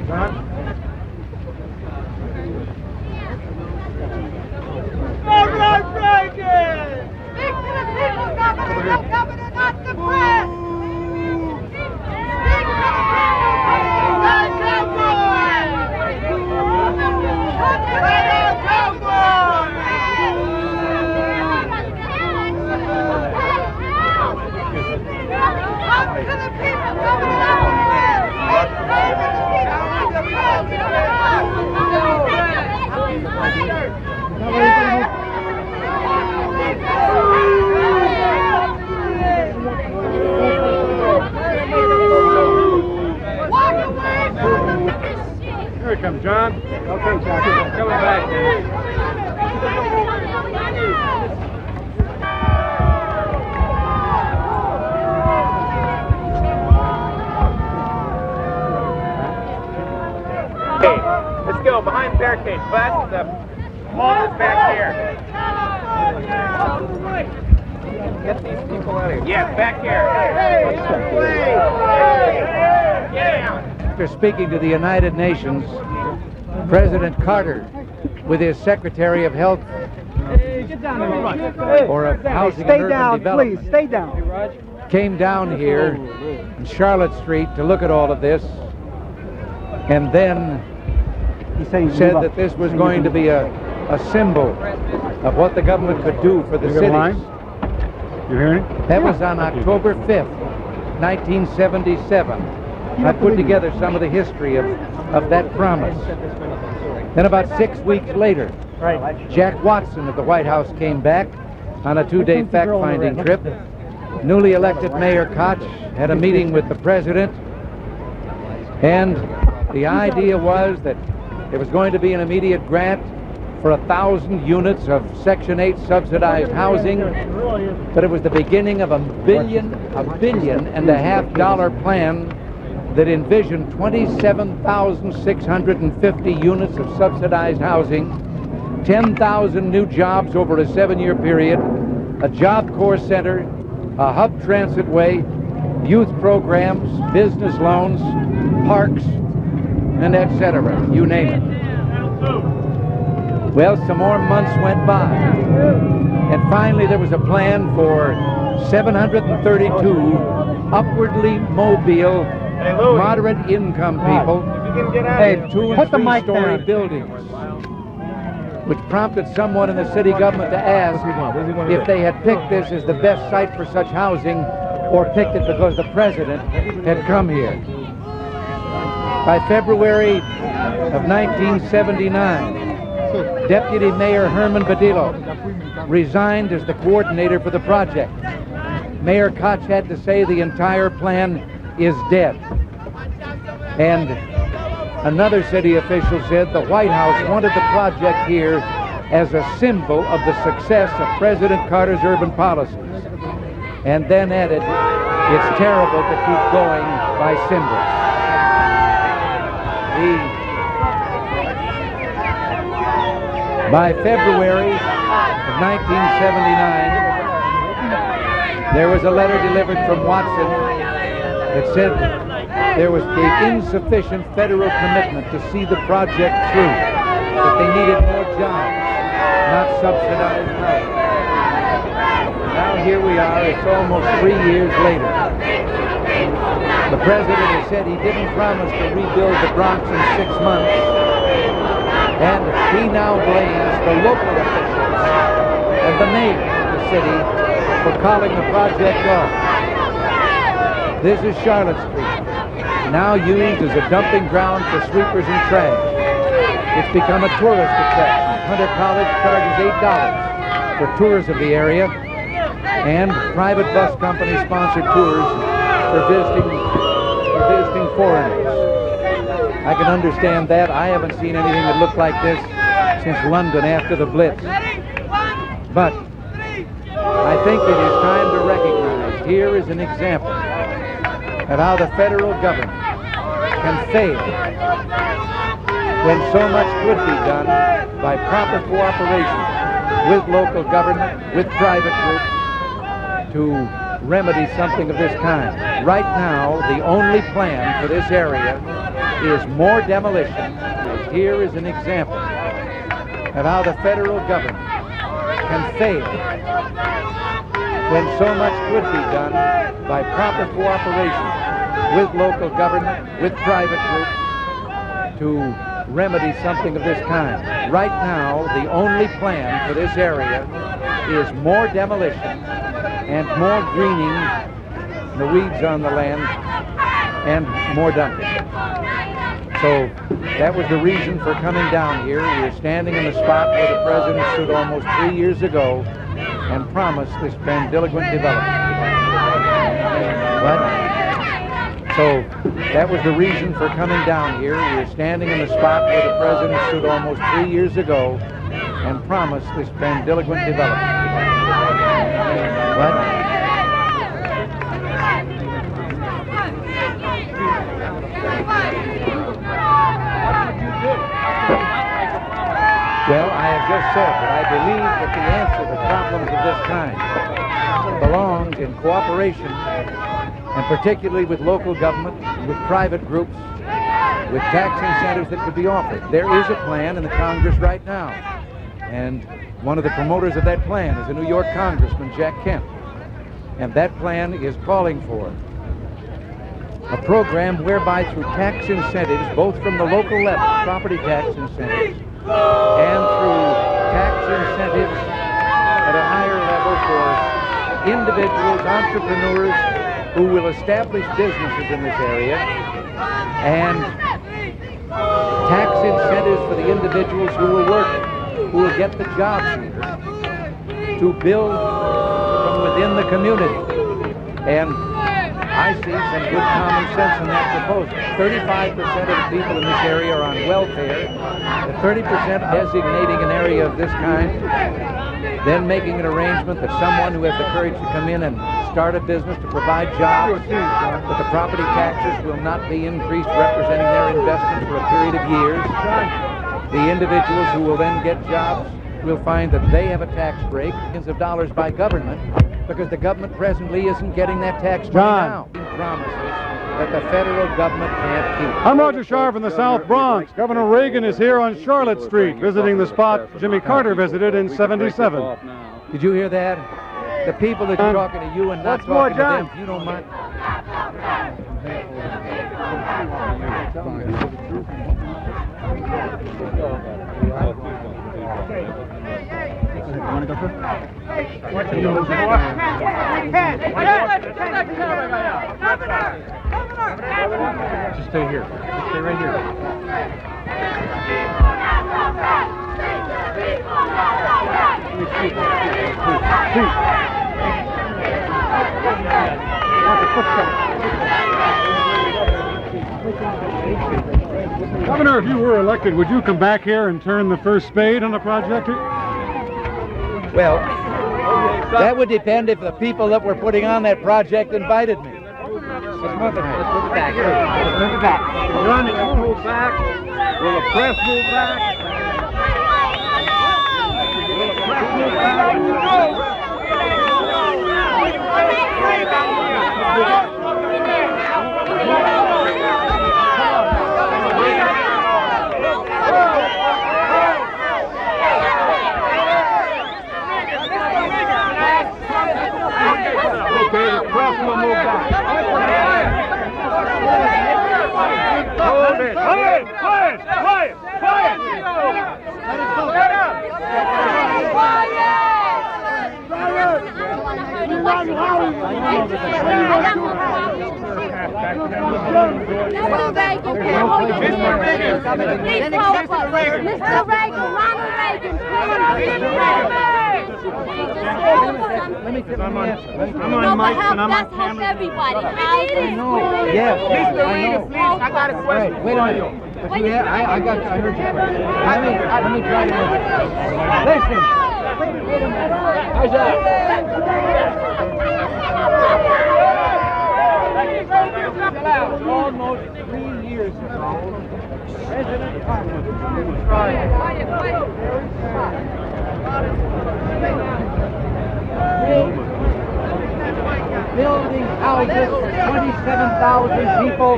Ronald Reagan! Speak to the people, Governor, the governor, not the press! Speak to the people! Hey, cowboy! Talk to the people, Governor, not the press! Here it comes, John. Okay, Jackie. Coming back. Okay, let's go behind the barricade. Bus, the hall is back here. Get these people out of here. Yes, back here. After speaking to the United Nations, President Carter, with his Secretary of Health or of Housing and Urban Development, Stay down. came down here in Charlotte Street to look at all of this, and then said that this was going to be a symbol of what the government could do for the cities. You hearing? That was on October 5th, 1977. I put together some of the history of that promise. Then about 6 weeks later, Jack Watson of the White House came back on a 2-day fact-finding trip. Newly elected Mayor Koch had a meeting with the president, and the idea was that there was going to be an immediate grant for 1,000 units of Section 8 subsidized housing, but it was the beginning of $1.5 billion plan that envisioned 27,650 units of subsidized housing, 10,000 new jobs over a 7-year period, a Job Corps center, a hub transit way, youth programs, business loans, parks, and etc. You name it. Well, some more months went by, and finally there was a plan for 732 upwardly mobile, moderate income people in 2- and 3-story buildings, which prompted someone in the city government to ask if they had picked this as the best site for such housing or picked it because the president had come here. By February of 1979, Deputy Mayor Herman Badillo resigned as the coordinator for the project. Mayor Koch had to say the entire plan is dead. And another city official said the White House wanted the project here as a symbol of the success of President Carter's urban policies. And then added, it's terrible to keep going by symbols. By February of 1979, there was a letter delivered from Watson that said there was the insufficient federal commitment to see the project through, that they needed more jobs, not subsidized housing. Now here we are, it's almost 3 years later. The president has said he didn't promise to rebuild the Bronx in 6 months, and he now blames the local officials and the mayor of the city for calling the project off. This is Charlotte Street, now used as a dumping ground for sweepers and trash. It's become a tourist attraction. Hunter College charges $8 for tours of the area, and private bus companies sponsor tours for visiting foreigners. I can understand that. I haven't seen anything that looked like this since London after the Blitz. But I think it is time to recognize here is an example of how the federal government can fail when so much could be done by proper cooperation with local government, with private groups, to remedy something of this kind. Right now, the only plan for this area is more demolition. Here is an example of how the federal government can fail when so much could be done by proper cooperation with local government, with private groups, to remedy something of this kind. Right now, the only plan for this area is more demolition and more greening the weeds on the land and more dumping. So that was the reason for coming down here. We are standing in the spot where the president stood almost 3 years ago and promised this grandiloquent development. What? So that was the reason for coming down here. We are standing in the spot where the president stood almost 3 years ago and promised this grandiloquent development. What? Well, I have just said that I believe that the answer to problems of this kind belongs in cooperation, and particularly with local government, with private groups, with tax incentives that could be offered. There is a plan in the Congress right now, and one of the promoters of that plan is a New York Congressman, Jack Kent, and that plan is calling for a program whereby through tax incentives, both from the local level, property tax incentives, and through tax incentives at a higher level for individuals, entrepreneurs who will establish businesses in this area, and tax incentives for the individuals who will work, who will get the jobs here, to build from within the community. And I see some good common sense in that proposal. 35% of the people in this area are on welfare. The 30% designating an area of this kind, then making an arrangement that someone who has the courage to come in and start a business to provide jobs, but the property taxes will not be increased, representing their investment for a period of years. The individuals who will then get jobs will find that they have a tax break, millions of dollars by government, because the government presently isn't getting that tax money now. Promises that the federal government can't keep. I'm Roger Sharp in the South Bronx. Governor Reagan is here on Charlotte Street, visiting the spot Jimmy Carter visited in '77. Did you hear that? The people that are talking to you and not talking to them, if you don't mind. You want to go through? Just stay here. Just stay right here. Governor, if you were elected, would you come back here and turn the first spade on the project? Well, that would depend if the people that were putting on that project invited me. Let's move it back. Let's move it back. Run it, you move back. Will the press move back? Will the press move back? Okay, the press will move back. Hold it. Quiet! Quiet! Quiet! Quiet! Let it go. Shut up! Mr. Reagan, Ronald Reagan, I'm on mic and I'm on camera. Everybody. Yes, Mr. Reagan, please, I got a question. Wait a minute. But you, I heard your question. Let me try to listen. Wait a minute. How's that? Almost 3 years ago, President Carter building houses for 27,000 people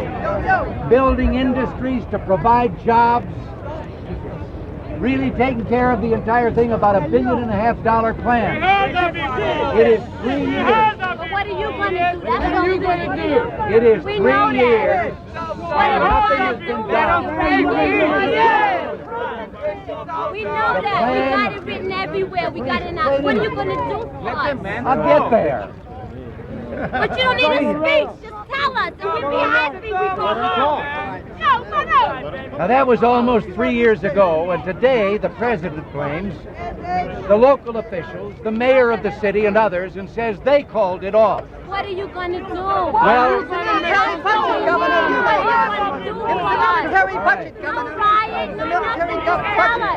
building industries to provide jobs, really taking care of the entire thing, about $1.5 billion plan. It is 3 years. But what are you going to do? That's what we're going to do. It is We 3 know years. that. And nothing has been done. We know that. We got it written everywhere. We got it now. What are you going to do for us? I'll get there. But you don't need a speech. Just tell us, and we'll be happy we go home. No, no. Now that was almost 3 years ago, and today the president blames the local officials, the mayor of the city and others, and says they called it off. What are you going to do? Well, What are you going to do for us? No riot, no nothing. Just tell us.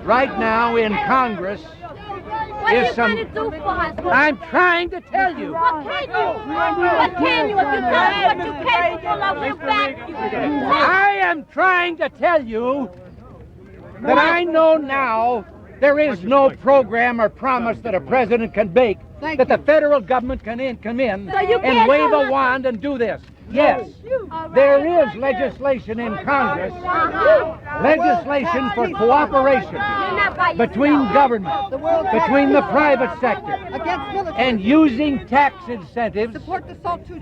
right now in Congress What are is you some. going to do for us? I'm trying to tell you. What can you? What can you? If you tell us what you're capable of, we'll back you. I am trying to tell you that I know now there is no program or promise that a president can make that the federal government can come in So you and can't wave do a wand and do this. Yes, there is legislation in Congress, legislation for cooperation between government, between the private sector, and using tax incentives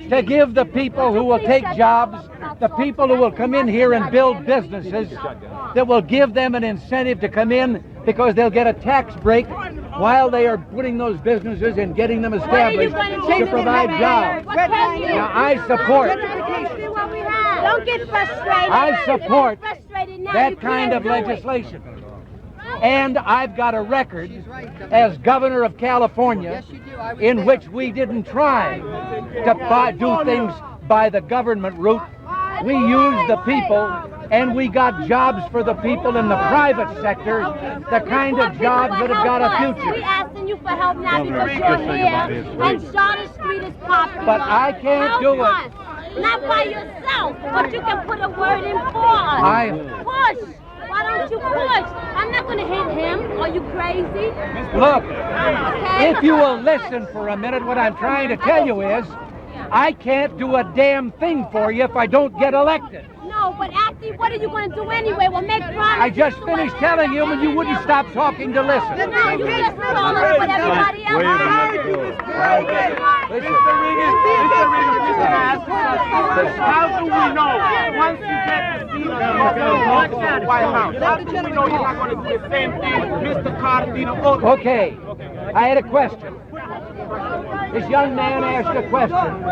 to give the people who will take jobs, the people who will come in here and build businesses, that will give them an incentive to come in because they'll get a tax break while they are putting those businesses and getting them established to provide jobs. Now, I support Don't get frustrated. I support Don't get frustrated now. You that kind of can't do it. legislation. And I've got a record as governor of California in which we didn't try to do things by the government route. We used the people, and we got jobs for the people in the private sector, the kind of jobs that have got a We're future. asking you for help now because you're here, and Charlotte Street is popular. But I can't Help do it. us. Not by yourself, but you can put a word in for us. Push. Why don't you push? I'm not going to hit him. Are you crazy? Look, Okay? if you will listen for a minute, what I'm trying to tell you is, I can't do a damn thing for you if I don't get elected. No, but after, what are you going to do anyway? We'll make promises. I just finished telling you, and you wouldn't stop talking to listen. No, you just told us what everybody else Listen. How do we know once you get the seat of the White House? How do we know you're not going to do the same thing Mr. Carter did? Okay, I had a question. This young man asked a question.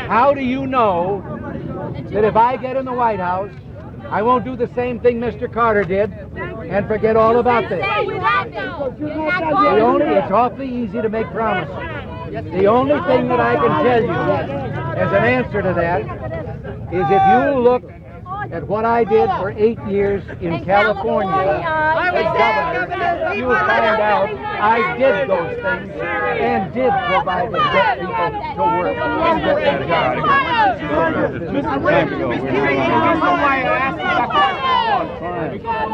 How do you know that if I get in the White House, I won't do the same thing Mr. Carter did and forget all about this? It's awfully easy to make promises. The only thing that I can tell you as an answer to that is if you look at what I did for 8 years in California as governor, you will find out I did those things and did provide to get people to work and get their jobs.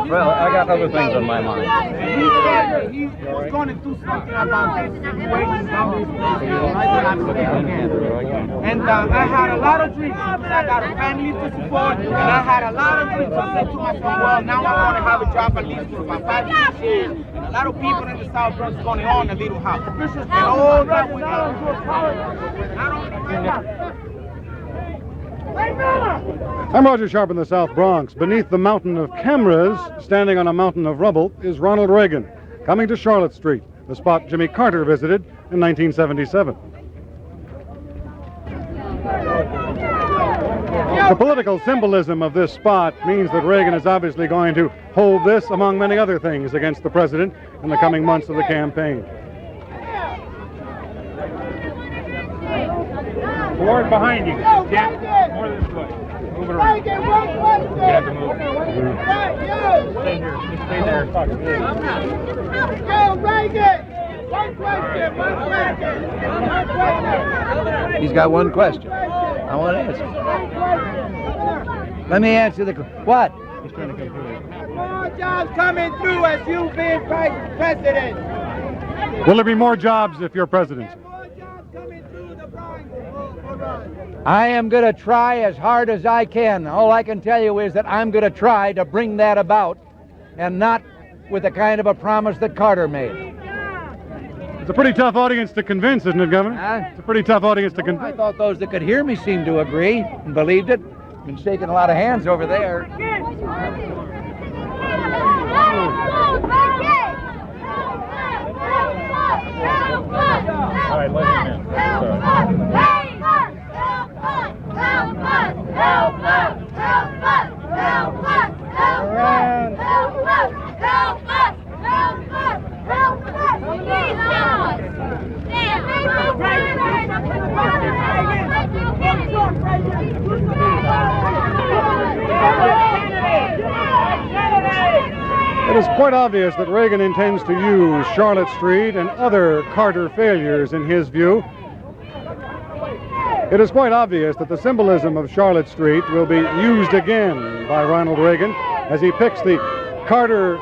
Well, I got other things on my mind. He said he was going to do something about this situation down this place. And I had a lot of dreams. I got a family to support, and I had a lot of dreams. I said to myself, well, now I want to have a job at least for about 5 years. And a lot of people in the South Bronx going to own a little house. And all that went on. I'm Roger Sharp in the South Bronx. Beneath the mountain of cameras, standing on a mountain of rubble, is Ronald Reagan, coming to Charlotte Street, the spot Jimmy Carter visited in 1977. The political symbolism of this spot means that Reagan is obviously going to hold this, among many other things, against the president in the coming months of the campaign. Forward behind you. Jack, more this way. Move it around. You have to move. Stay here. Just stay there. He's got one question. I want to answer. Let me answer the what? He's trying to come through. More jobs coming through as you being president. Will there be more jobs if you're president? More jobs coming through the Bronx for us. I am going to try as hard as I can. All I can tell you is that I'm going to try to bring that about, and not with the kind of a promise that Carter made. It's a pretty tough audience to convince, isn't it, Governor? Huh? It's a pretty tough audience to I convince. thought those that could hear me seemed to agree and believed it. Been shaking a lot of hands over there. All right, let him in. It is quite obvious that Reagan intends to use Charlotte Street and other Carter failures in his view. It is quite obvious that the symbolism of Charlotte Street will be used again by Ronald Reagan as he picks the Carter.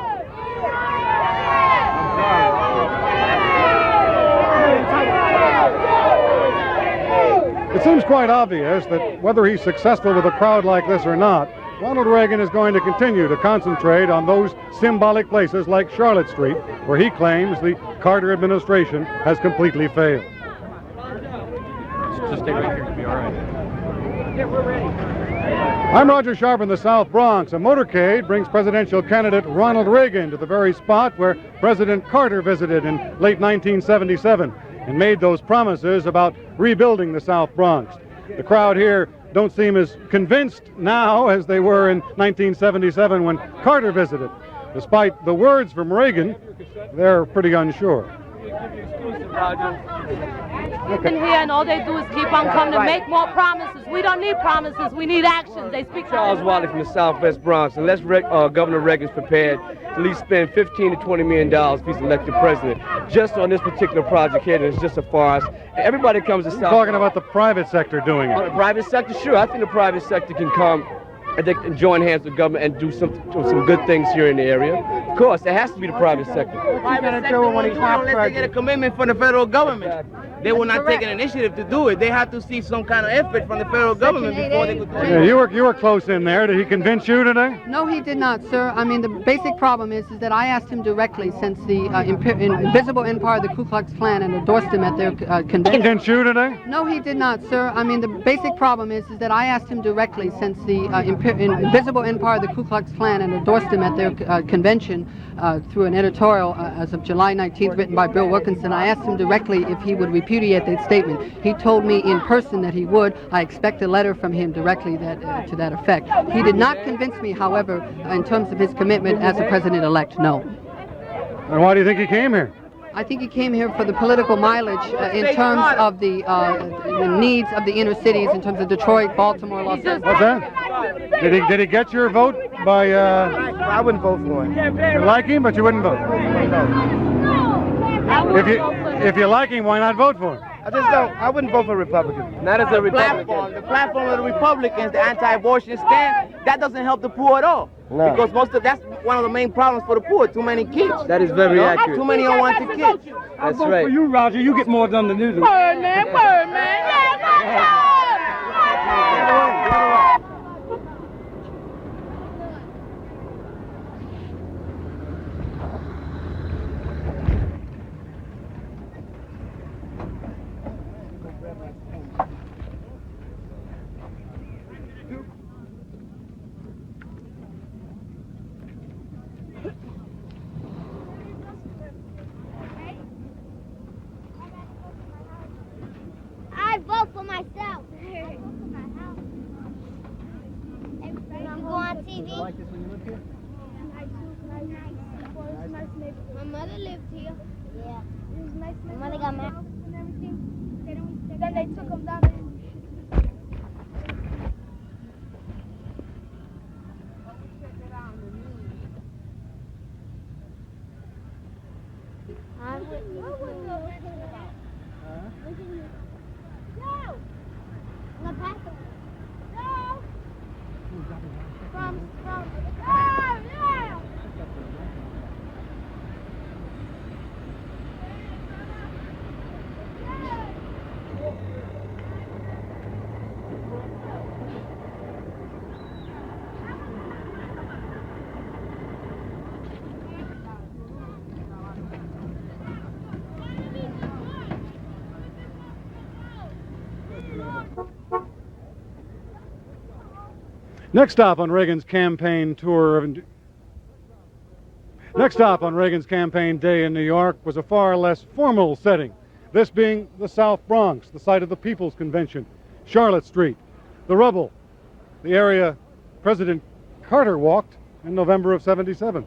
It seems quite obvious that whether he's successful with a crowd like this or not, Ronald Reagan is going to continue to concentrate on those symbolic places like Charlotte Street, where he claims the Carter administration has completely failed. Just stay right here. You'll be all right. Yeah, we're ready. I'm Roger Sharp in the South Bronx. A motorcade brings presidential candidate Ronald Reagan to the very spot where President Carter visited in late 1977 and made those promises about rebuilding the South Bronx. The crowd here don't seem as convinced now as they were in 1977 when Carter visited. Despite the words from Reagan, they're pretty unsure. In here, and all they do is keep on coming to make more promises. We don't need promises. We need action. They speak. Charles Wiley from the Southwest Bronx, unless Governor Reagan's prepared to at least spend $15 to $20 million if he's elected president just on this particular project here, and it's just a farce. Everybody comes to South. Talking about the private sector doing it. The private sector, sure. I think the private sector can come and they can join hands with government and do some good things here in the area. Of course, it has to be the private sector. What's he gonna do when he's not unless they get a commitment from the federal government? They will not take an initiative to do it. They have to see some kind of effort from the federal government before they could do Yeah, it. you were close in there. Did he convince you today? No, he did not, sir. I mean, the basic problem is that I asked him directly since the invisible empire of the Ku Klux Klan and endorsed him at their convention. Convince you today? No, he did not, sir. I mean, the basic problem is that I asked him directly since the invisible empire of the Ku Klux Klan and endorsed him at their convention through an editorial as of July 19th written by Bill Wilkinson. I asked him directly if he would repudiate that statement. He told me in person that he would. I expect a letter from him directly to that effect. He did not convince me, however, in terms of his commitment as a president-elect, no. And why do you think he came here? I think he came here for the political mileage in terms of the needs of the inner cities, in terms of Detroit, Baltimore, Los Angeles. What's that? Did he get your vote by? I wouldn't vote for him. You like him, but you wouldn't vote. If you like him, why not vote for him? I just don't. I wouldn't vote for a Republican. Not as a Republican. The platform of the Republicans, the anti-abortion stand, that doesn't help the poor at all. No. Because that's one of the main problems for the poor. Too many kids. That is very accurate. Too many unwanted kids. That's right. you, Roger. You get more done than you do. Word, man. Word, man. Yeah, I vote for myself. You go on TV. You like this when you live here? My mother lived here. Yeah. It was nice. My mother got married and everything. Then they took them down there. Next stop on Reagan's campaign tour Next stop on Reagan's campaign day in New York was a far less formal setting, this being the South Bronx, the site of the People's Convention, Charlotte Street, the rubble, the area President Carter walked in November of '77.